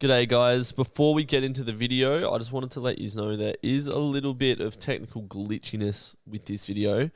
G'day guys, before we get into the video, I just wanted to let you know there is a little bit of technical glitchiness with this video.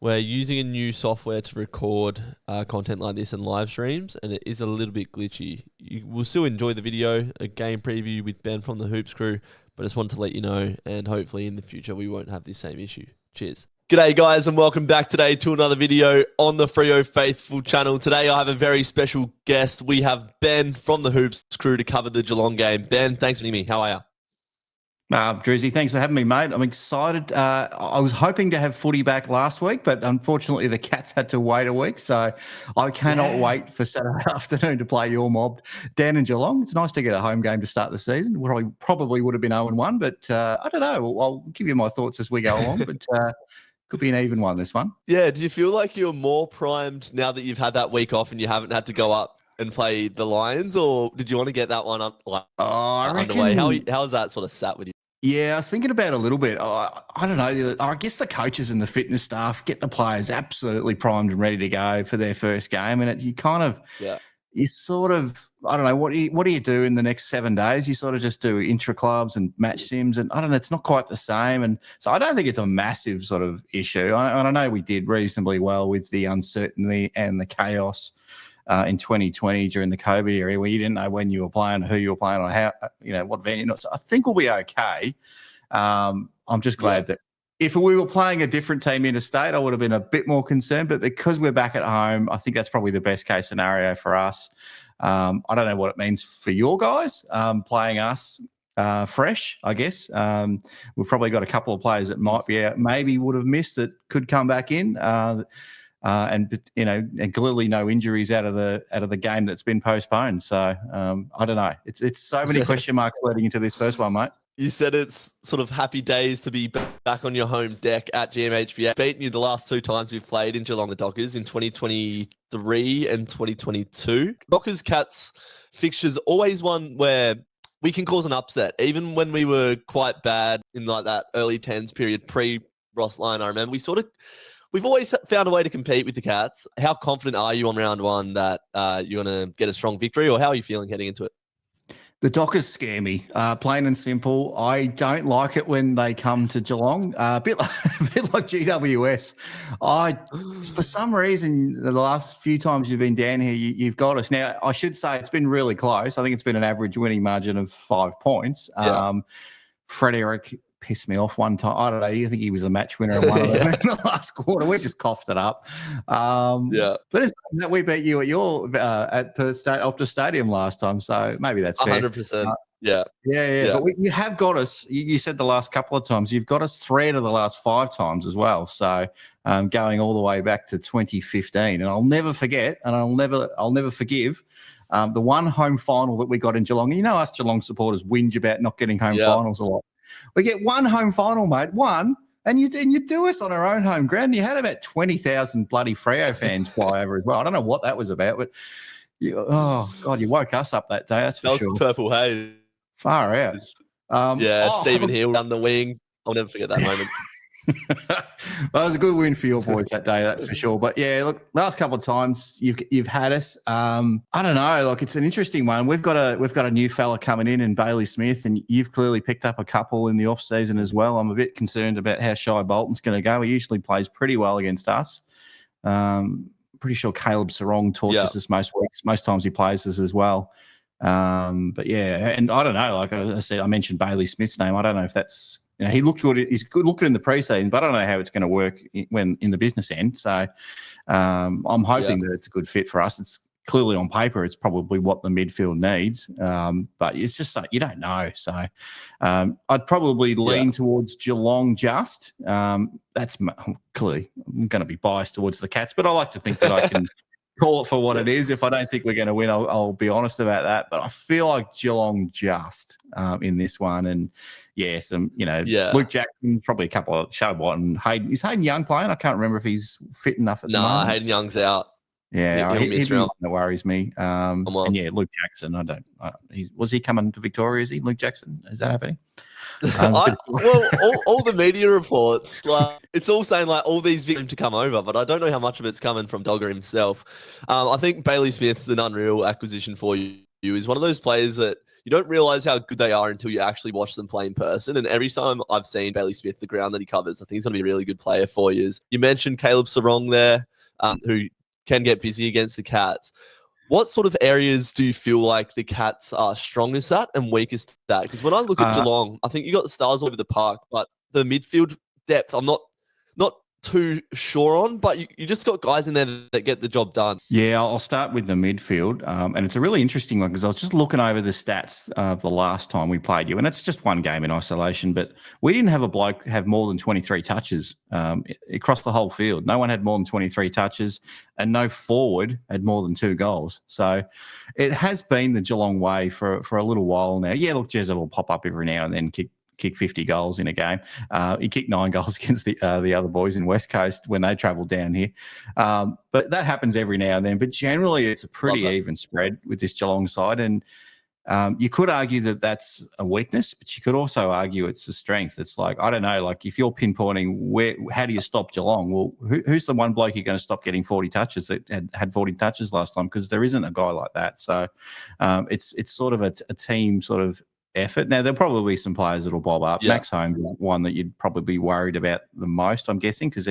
We're using a new software to record content like this in live streams, and it is a little bit glitchy. You will still enjoy the video, a game preview with Ben from the Hoops crew, but I just wanted to let you know, and hopefully in the future we won't have this same issue. Cheers. G'day guys, and welcome back today to another video on the Freo Faithful channel. Today I have a very special guest. We have Ben from the Hoops crew to cover the Geelong game. Ben, thanks for joining me. How are you? Drewzy, thanks for having me, mate. I'm excited. I was hoping to have footy back last week, but unfortunately the Cats had to wait a week, so I cannot wait for Saturday afternoon to play your mob down in Geelong. It's nice to get a home game to start the season. Probably would have been 0-1, but I don't know. I'll give you my thoughts as we go along, but could be an even one, this one. Yeah, do you feel like you're more primed now that you've had that week off and you haven't had to go up and play the Lions, or did you want to get that one up, underway? How's that sort of sat with you? Yeah, I was thinking about it a little bit. I don't know. I guess the coaches and the fitness staff get the players absolutely primed and ready to go for their first game, and you sort of, I don't know, what do you do in the next 7 days? You sort of just do intra clubs and match sims, and I don't know, it's not quite the same. And so I don't think it's a massive sort of issue. I know we did reasonably well with the uncertainty and the chaos in 2020 during the COVID era, where you didn't know when you were playing, who you were playing, or how, what venue. So I think we'll be okay. I'm just glad that if we were playing a different team interstate, I would have been a bit more concerned. But because we're back at home, I think that's probably the best case scenario for us. I don't know what it means for your guys playing us fresh, I guess. We've probably got a couple of players that might be out, maybe would have missed, that could come back in. And clearly no injuries out of the game that's been postponed. So I don't know. It's so many question marks leading into this first one, mate. You said it's sort of happy days to be back on your home deck at GMHBA. Beaten you the last two times we've played in Geelong the Dockers in 2023 and 2022. Dockers Cats fixtures always one where we can cause an upset, even when we were quite bad in like that early 10s period pre-Ross Lyon. I remember we've always found a way to compete with the Cats. How confident are you on round one that you're going to get a strong victory, or how are you feeling heading into it? The Dockers scare me, plain and simple. I don't like it when they come to Geelong. A bit like GWS. For some reason, the last few times you've been down here, you've got us. Now, I should say it's been really close. I think it's been an average winning margin of 5 points. Fred Eric pissed me off one time. I don't know. I think he was a match winner in one of them in the last quarter. We just coughed it up. But it's that we beat you at your at Perth Optus Stadium last time, so maybe that's fair. 100%. Yeah. But you have got us. You said the last couple of times. You've got us 3 out of the last 5 times as well. So going all the way back to 2015, and I'll never forget, and I'll never forgive. The one home final that we got in Geelong. You know, us Geelong supporters whinge about not getting home finals a lot. We get one home final, mate, and you do us on our own home ground. And you had about 20,000 bloody Freo fans fly over as well. I don't know what that was about, but you woke us up that day. That's for sure. That was the purple haze. Far out. Stephen Hill down the wing. I'll never forget that moment. Well, it was a good win for your boys that day, that's for sure. But yeah, look, last couple of times you've had us. I don't know, like, it's an interesting one. We've got a new fella coming in Bailey Smith, and you've clearly picked up a couple in the off season as well. I'm a bit concerned about how Shai Bolton's going to go. He usually plays pretty well against us. Pretty sure Caleb Sarong tortures us most weeks. Most times he plays us as well. But yeah, and I don't know. Like I said, I mentioned Bailey Smith's name. I don't know if that's. He looked good. He's good looking in the preseason, but I don't know how it's going to work when in the business end. So I'm hoping that it's a good fit for us. It's clearly on paper, it's probably what the midfield needs. But it's just like, you don't know. So I'd probably lean towards Geelong just. That's clearly, I'm going to be biased towards the Cats, but I like to think that I can call it for what it is. If I don't think we're going to win, I'll be honest about that. But I feel like Geelong just in this one. And Luke Jackson, probably a couple of Shai Bolton, Hayden. Is Hayden Young playing? I can't remember if he's fit enough at the moment. No, Hayden Young's out. Yeah, he'll miss round. That worries me. And Luke Jackson. Was he coming to Victoria? Is he Luke Jackson? Is that happening? All the media reports, like, it's all saying like all these victims to come over, but I don't know how much of it's coming from Dogger himself. I think Bailey Smith's an unreal acquisition for you is one of those players that you don't realise how good they are until you actually watch them play in person. And every time I've seen Bailey Smith, the ground that he covers, I think he's going to be a really good player for you. You mentioned Caleb Sarong there, who can get busy against the Cats. What sort of areas do you feel like the Cats are strongest at and weakest at? Because when I look at Geelong, I think you got the stars all over the park, but the midfield depth, I'm not too sure on, but you just got guys in there that get the job done. Yeah, I'll start with the midfield. And it's a really interesting one because I was just looking over the stats of the last time we played you, and it's just one game in isolation, but we didn't have a bloke have more than 23 touches across the whole field. No one had more than 23 touches, and no forward had more than 2 goals. So it has been the Geelong way for a little while now. Yeah, look, Jezza will pop up every now and then, kick 50 goals in a game. He kicked 9 goals against the other boys in West Coast when they travelled down here. But that happens every now and then. But generally, it's a pretty even spread with this Geelong side. And you could argue that that's a weakness, but you could also argue it's a strength. It's like, I don't know, like if you're pinpointing how do you stop Geelong? Well, who's the one bloke you're going to stop getting 40 touches that had 40 touches last time? Because there isn't a guy like that. So it's sort of a team sort of effort. Now, there'll probably be some players that'll bob up. Max Holmes is one that you'd probably be worried about the most, I'm guessing, because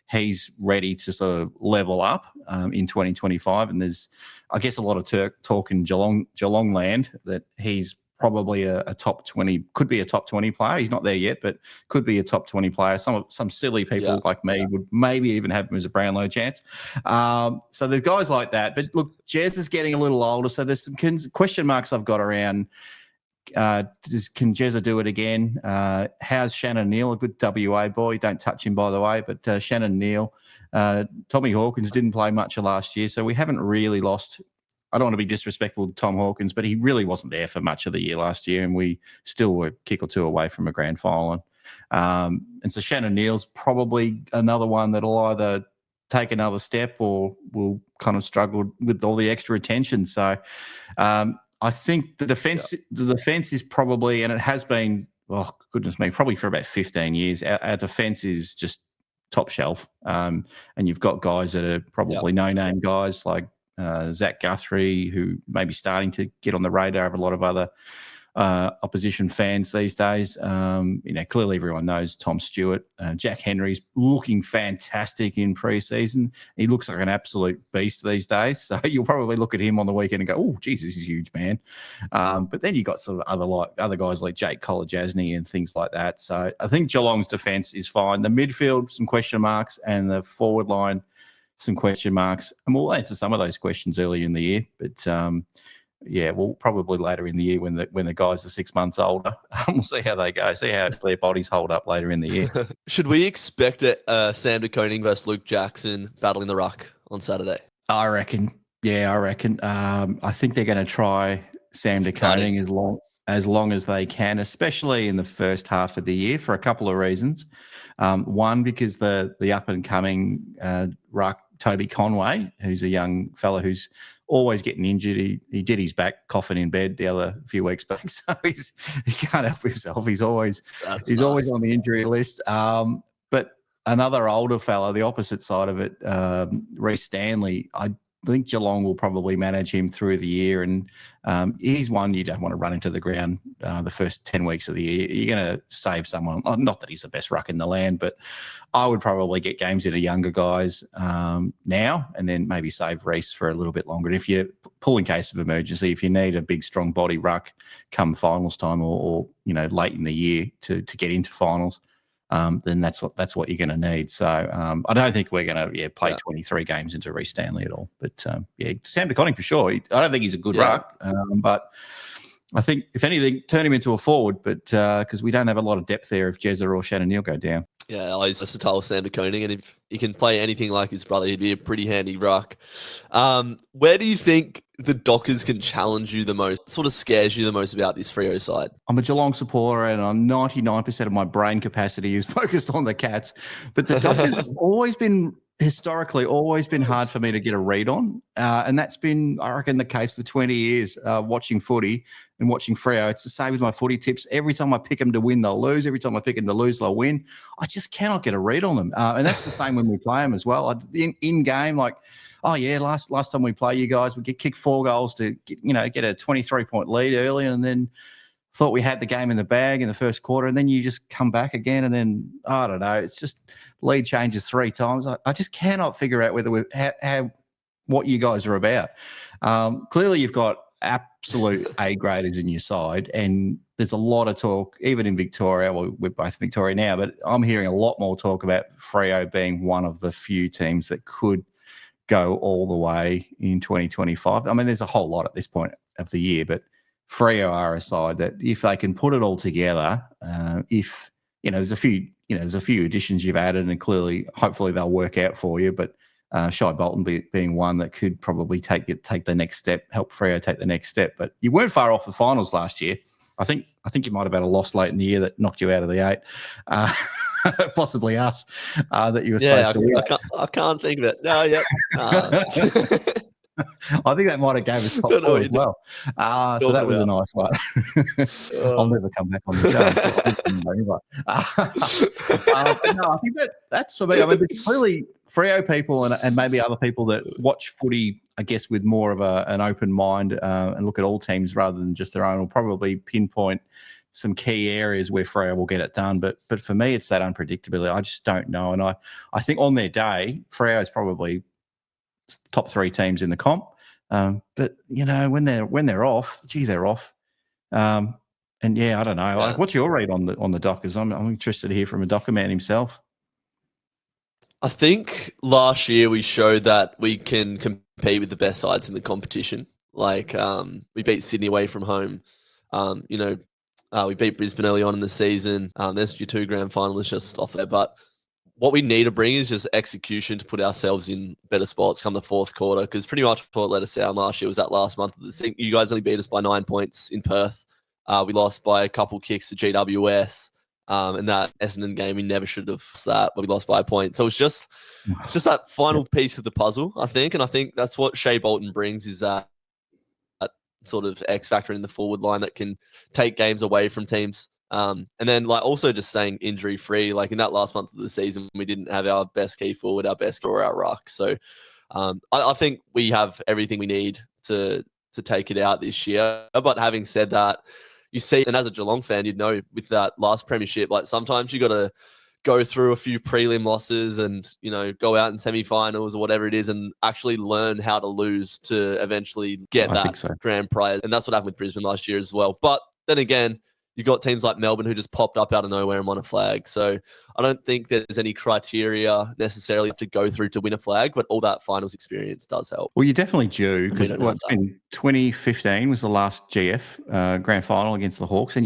he's ready to sort of level up in 2025. And there's, I guess, a lot of talk in Geelong land that he's probably a top 20, could be a top 20 player. He's not there yet, but could be a top 20 player. Some silly people like me would maybe even have him as a Brownlow chance. So there's guys like that. But look, Jez is getting a little older, so there's some question marks I've got around. Can Jezza do it again? How's Shannon Neal, a good WA boy? Don't touch him, by the way, but Shannon Neal. Tommy Hawkins didn't play much of last year, so we haven't really lost. I don't want to be disrespectful to Tom Hawkins, but he really wasn't there for much of the year last year, and we still were a kick or two away from a grand final. And so Shannon Neal's probably another one that'll either take another step or will kind of struggle with all the extra attention. So I think the defense is probably, and it has been, oh, goodness me, probably for about 15 years, our defense is just top shelf. And you've got guys that are probably no-name guys like Zach Guthrie, who may be starting to get on the radar of a lot of other opposition fans these days. Clearly everyone knows Tom Stewart. Jack Henry's looking fantastic in pre-season. He looks like an absolute beast these days. So you'll probably look at him on the weekend and go, oh, Jesus, he's a huge man. But then you got sort of other guys like Jake Kolajasny and things like that. So I think Geelong's defence is fine. The midfield, some question marks, and the forward line, some question marks. And we'll answer some of those questions early in the year. But we'll probably later in the year when the guys are 6 months older. We'll see how they go, see how their bodies hold up later in the year. Should we expect Sam De Koning versus Luke Jackson battling the ruck on Saturday? I reckon. Yeah, I reckon. I think they're going to try Sam De Koning as long as they can, especially in the first half of the year for a couple of reasons. One, because the up-and-coming ruck, Toby Conway, who's a young fella who's always getting injured. He did his back coughing in bed the other few weeks back, so he can't help himself. He's always on the injury list. But another older fella, the opposite side of it, Reece Stanley, I think Geelong will probably manage him through the year, and he's one you don't want to run into the ground the first 10 weeks of the year. You're going to save someone. Not that he's the best ruck in the land, but I would probably get games into younger guys now, and then maybe save Reece for a little bit longer. And if you pull in case of emergency, if you need a big, strong body ruck come finals time or late in the year to get into finals, then that's what you're going to need. So I don't think we're going to play 23 games into Reece Stanley at all. But Sam De Koning for sure. I don't think he's a good ruck, but I think if anything, turn him into a forward. But because we don't have a lot of depth there if Jezza or Shannon Neal go down. Yeah, he's versatile with Sam De Koning, and if he can play anything like his brother, he'd be a pretty handy ruck. Where do you think the Dockers can challenge you the most? What sort of scares you the most about this Freo side? I'm a Geelong supporter, and 99% of my brain capacity is focused on the Cats. But the Dockers have historically always been hard for me to get a read on. And that's been, I reckon, the case for 20 years watching footy and watching Freo. It's the same with my footy tips. Every time I pick them to win, they'll lose. Every time I pick them to lose, they'll win. I just cannot get a read on them. And that's the same when we play them as well. In game, like, oh yeah, last time we play you guys, we get kicked 4 goals to get a 23-point lead early, and then thought we had the game in the bag in the first quarter, and then you just come back again, and then I don't know, it's just lead changes 3 times. I just cannot figure out whether what you guys are about. Clearly, you've got absolute A graders in your side, and there's a lot of talk, even in Victoria. Well, we're both Victoria now, but I'm hearing a lot more talk about Freo being one of the few teams that could go all the way in 2025. I mean, there's a whole lot at this point of the year, but Freo are a side that if they can put it all together, there's a few additions you've added, and clearly, hopefully, they'll work out for you. But Shai Bolton being one that could probably take the next step, help Freo take the next step. But you weren't far off the finals last year. I think you might have had a loss late in the year that knocked you out of the 8. Possibly us that you were supposed to win. I can't think of it. No, yeah. I think that might have gave us top 4 as well. So that was a nice one. I'll never come back on the show. No, I think that's for me. I mean, there's clearly Freo people and maybe other people that watch footy, I guess, with more of an open mind and look at all teams rather than just their own, will probably pinpoint some key areas where Freo will get it done. But for me, it's that unpredictability. I just don't know. And I think on their day, Freo is probably top 3 teams in the comp. But when they're off, geez, they're off. And yeah, I don't know. Like, what's your read on the Dockers? I'm interested to hear from a Docker man himself. I think last year we showed that we can compete with the best sides in the competition. Like we beat Sydney away from home. We beat Brisbane early on in the season. There's your 2 grand finalists just off there. But what we need to bring is just execution to put ourselves in better spots come the 4th quarter, because pretty much what let us down last year was that last month of the season. You guys only beat us by 9 points in Perth. We lost by a couple kicks to GWS. And that Essendon game, we never should have lost that, but we lost by a point. So it's just that final piece of the puzzle, I think. And I think that's what Shai Bolton brings, is that sort of X factor in the forward line that can take games away from teams. And then also just staying injury free. Like in that last month of the season, we didn't have our best key forward, our best or our ruck. So I think we have everything we need to take it out this year. But having said that, you see, and as a Geelong fan, you'd know with that last premiership, like sometimes you got to go through a few prelim losses and, go out in semi-finals or whatever it is and actually learn how to lose to eventually get that grand prize. And that's what happened with Brisbane last year as well. But then again, you've got teams like Melbourne who just popped up out of nowhere and won a flag. So I don't think there's any criteria necessarily to go through to win a flag, but all that finals experience does help. Well, you're definitely due, because in 2015 was the last GF grand final against the Hawks, and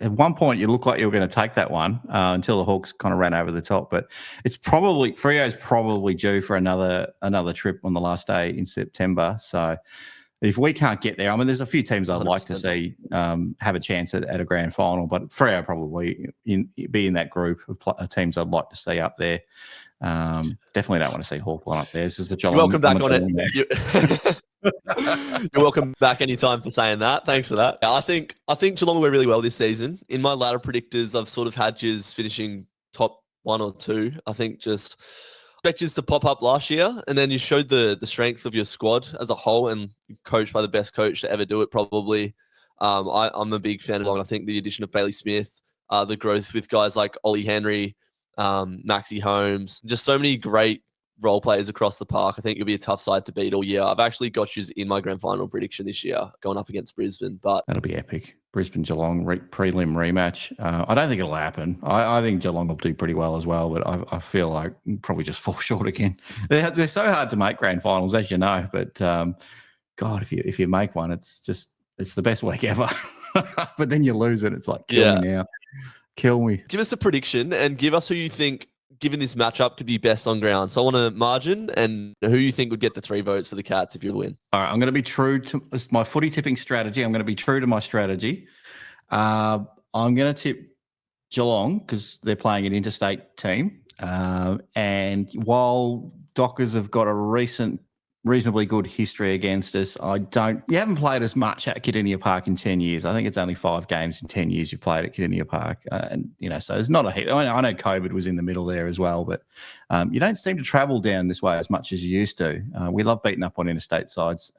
at one point you looked like you were going to take that one until the Hawks kind of ran over the top. But Freo's probably due for another trip on the last day in September. So if we can't get there, I mean, there's a few teams I'd 100%. Like to see have a chance at a grand final, but Freo probably be in that group of teams I'd like to see up there. Definitely don't want to see Hawthorn up there. This is the Geelong. You're welcome back on it. You're welcome back anytime for saying that. Thanks for that. I think Geelong will go really well this season. In my ladder predictors, I've sort of had Jizz finishing top 1 or 2. I think just expect to pop up last year, and then you showed the strength of your squad as a whole, and coached by the best coach to ever do it, probably. I'm a big fan of Geelong. I think the addition of Bailey Smith, the growth with guys like Ollie Henry, Maxie Holmes, just so many great role players across the park. I think you'll be a tough side to beat all year. I've actually got you in my grand final prediction this year, going up against Brisbane. But that'll be epic. Brisbane-Geelong prelim rematch. I don't think it'll happen. I think Geelong will do pretty well as well, but I feel like probably just fall short again. They're so hard to make grand finals, as you know. But God, if you make one, it's the best week ever. But then you lose it. It's like, kill me now. Kill me. Give us a prediction and give us who you think, given this matchup, could be best on ground. So I want a margin and who you think would get the 3 votes for the Cats if you win. All right, I'm going to be true to my footy tipping strategy. I'm going to be true to my strategy. I'm going to tip Geelong because they're playing an interstate team. And while Dockers have got a recent reasonably good history against us. You haven't played as much at Kardinia Park in 10 years. I think it's only 5 games in 10 years you played at Kardinia Park. And, so it's not a heat. I know COVID was in the middle there as well, but you don't seem to travel down this way as much as you used to. We love beating up on interstate sides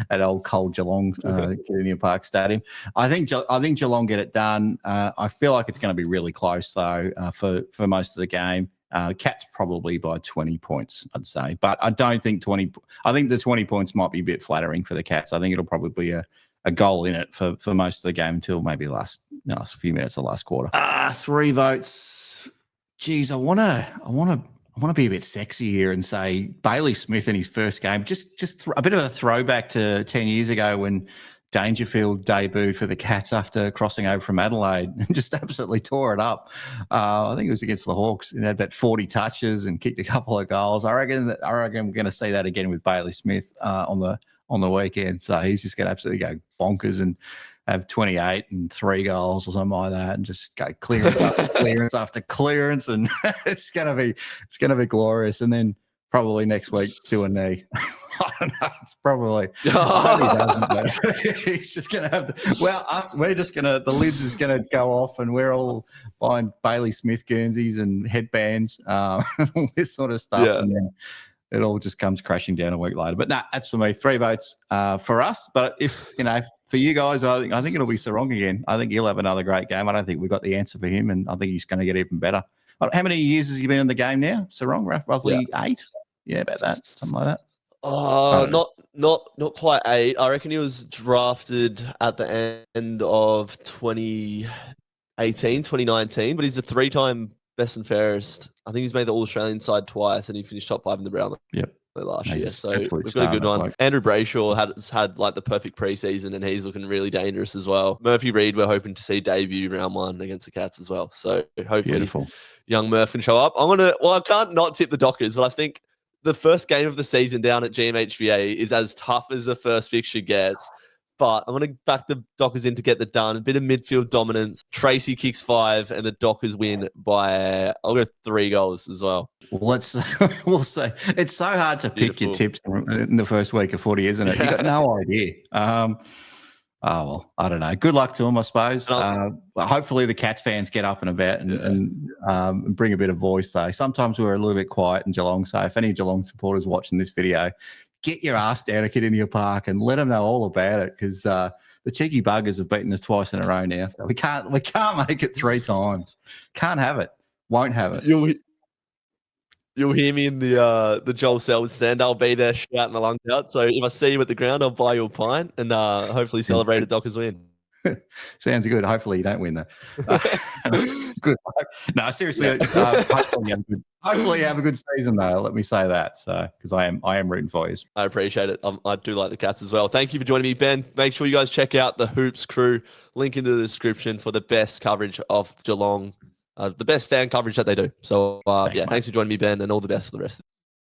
at old cold Geelong, Kardinia Park Stadium. I think Geelong get it done. I feel like it's going to be really close, though, for most of the game. Cats probably by 20 points, I'd say. But I don't think 20 – I think the 20 points might be a bit flattering for the Cats. I think it'll probably be a goal in it for most of the game until maybe the last few minutes of last quarter. 3 votes. Geez, I want to be a bit sexy here and say Bailey Smith in his first game. Just a bit of a throwback to 10 years ago when – Dangerfield debuted for the Cats after crossing over from Adelaide and just absolutely tore it up. I think it was against the Hawks and had about 40 touches and kicked a couple of goals. I reckon we're going to see that again with Bailey Smith on the weekend. So he's just going to absolutely go bonkers and have 28 and 3 goals or something like that, and just go clearance after clearance, and it's going to be glorious. And then probably next week do a knee. I don't know. It's probably. I hope he doesn't, but he's just going to have. The lids is going to go off, and we're all buying Bailey Smith Guernseys and headbands, all this sort of stuff, and then it all just comes crashing down a week later. But that's for me. 3 votes for us. But if for you guys, I think it'll be Sarong again. I think he'll have another great game. I don't think we've got the answer for him, and I think he's going to get even better. How many years has he been in the game now, Sarong? Roughly 8. Yeah, about that, something like that. Not quite 8. I reckon he was drafted at the end of 2018, 2019, but he's a 3-time best and fairest. I think he's made the All-Australian side twice, and he finished top 5 in the Brownlow last year. So we've got a good one. Andrew Brayshaw has had like the perfect preseason, and he's looking really dangerous as well. Murphy Reid, we're hoping to see debut round 1 against the Cats as well. So hopefully young Murph can show up. I can't not tip the Dockers, but I think the first game of the season down at GMHBA is as tough as the first fixture gets. But I'm going to back the Dockers in to get the done. A bit of midfield dominance. Tracy kicks 5, and the Dockers win by, I'll go 3 goals as well. Well, we'll say it's so hard to pick your tips in the first week of footy, isn't it? You got no idea. Well, I don't know. Good luck to them, I suppose. Hopefully the Cats fans get up and about and bring a bit of voice, though. Sometimes we're a little bit quiet in Geelong, so if any Geelong supporters watching this video, get your ass down to Kardinia Park and let them know all about it, because the cheeky buggers have beaten us twice in a row now. So we can't make it 3 times. Can't have it. Won't have it. You'll hear me in the Joel Selwood stand. I'll be there shouting the lungs out. So if I see you at the ground, I'll buy you a pint and hopefully celebrate a Dockers win. Sounds good. Hopefully you don't win, though. Good luck. No, seriously. Hopefully you have a good season, though. Let me say that. So because I am rooting for you. I appreciate it. I do like the Cats as well. Thank you for joining me, Ben. Make sure you guys check out the Hoops crew. Link in the description for the best coverage of Geelong. The best fan coverage that they do. So, thanks for joining me, Ben, and all the best for the rest of